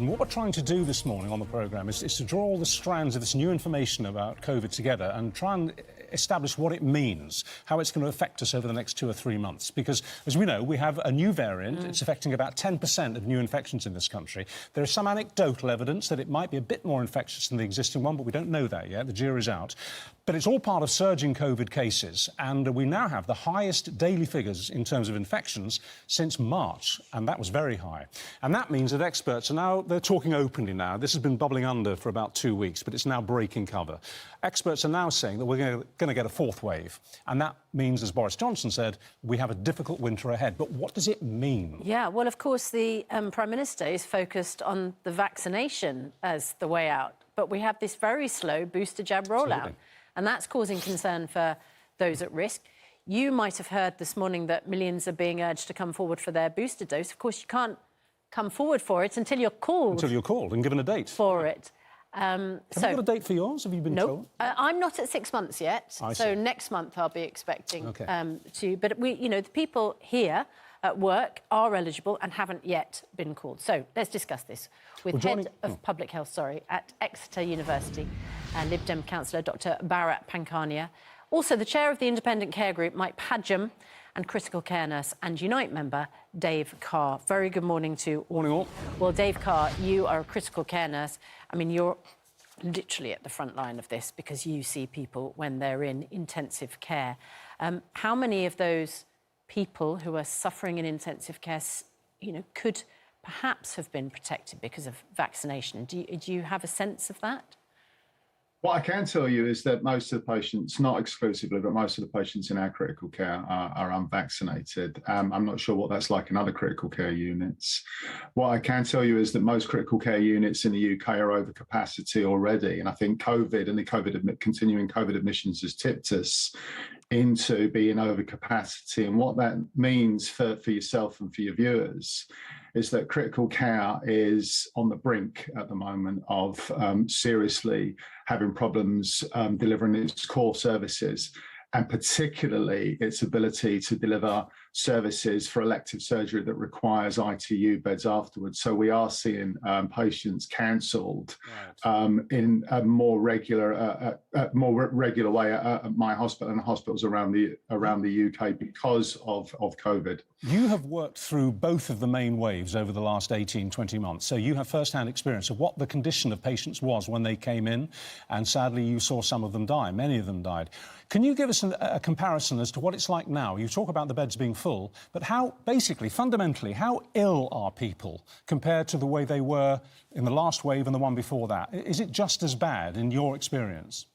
And what we're trying to do this morning on the programme is to draw all the strands of this new information about COVID together and try and establish what it means, how it's going to affect us over the next 2 or 3 months. Because, as we know, we have a new variant. It's affecting about 10% of new infections in this country. There is some anecdotal evidence that it might be a bit more infectious than the existing one, but we don't know that yet. The jury's out. But it's all part of surging COVID cases, and we now have the highest daily figures in terms of infections since March, and that was very high. And that means that experts are now, they're talking openly now. This has been bubbling under for about 2 weeks, but it's now breaking cover. Experts are now saying that we're going to get a fourth wave, and that means, as Boris Johnson said, we have a difficult winter ahead. But what does it mean? Yeah, well, of course, the Prime Minister is focused on the vaccination as the way out, but we have this very slow booster jab rollout. Absolutely. And that's causing concern for those at risk. You might have heard this morning that millions are being urged to come forward for their booster dose. Of course, you can't come forward for it until you're called. Until you're called and given a date. For it. Have you got a date for yours? Have you been told? I'm not at 6 months yet. So next month I'll be expecting to. But we, you know, the people here at work are eligible and haven't yet been called. So let's discuss this with Head of Public Health, at Exeter University, Lib Dem councillor Dr. Bharat Pankhania. Also, the chair of the Independent Care Group, Mike Padgham, and critical care nurse and Unite member, Dave Carr. Very good morning to all. Morning all. Well, Dave Carr, you are a critical care nurse. I mean, you're literally at the front line of this because you see people when they're in intensive care. How many of those people who are suffering in intensive care, you know, could perhaps have been protected because of vaccination? Do you have a sense of that? What I can tell you is that most of the patients, not exclusively, but most of the patients in our critical care are unvaccinated. I'm not sure what that's like in other critical care units. What I can tell you is that most critical care units in the UK are over capacity already. And I think COVID and the continuing COVID admissions has tipped us into being over capacity. And what that means for yourself and for your viewers is that critical care is on the brink at the moment of seriously having problems delivering its core services, and particularly its ability to deliver services for elective surgery that requires ITU beds afterwards. So we are seeing patients cancelled in a more regular way at my hospital and hospitals around the UK because of COVID. You have worked through both of the main waves over the last 18, 20 months, so you have first-hand experience of what the condition of patients was when they came in, and sadly you saw some of them die, many of them died. Can you give us a comparison as to what it's like now? You talk about the beds being full, but how, basically, fundamentally, how ill are people compared to the way they were in the last wave and the one before that? Is it just as bad in your experience?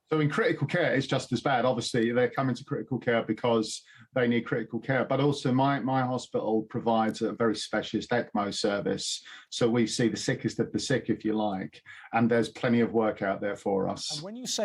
So in critical care, it's just as bad. Obviously, they're coming to critical care because they need critical care. But also my hospital provides a very specialist ECMO service. So we see the sickest of the sick, if you like. And there's plenty of work out there for us. And when you say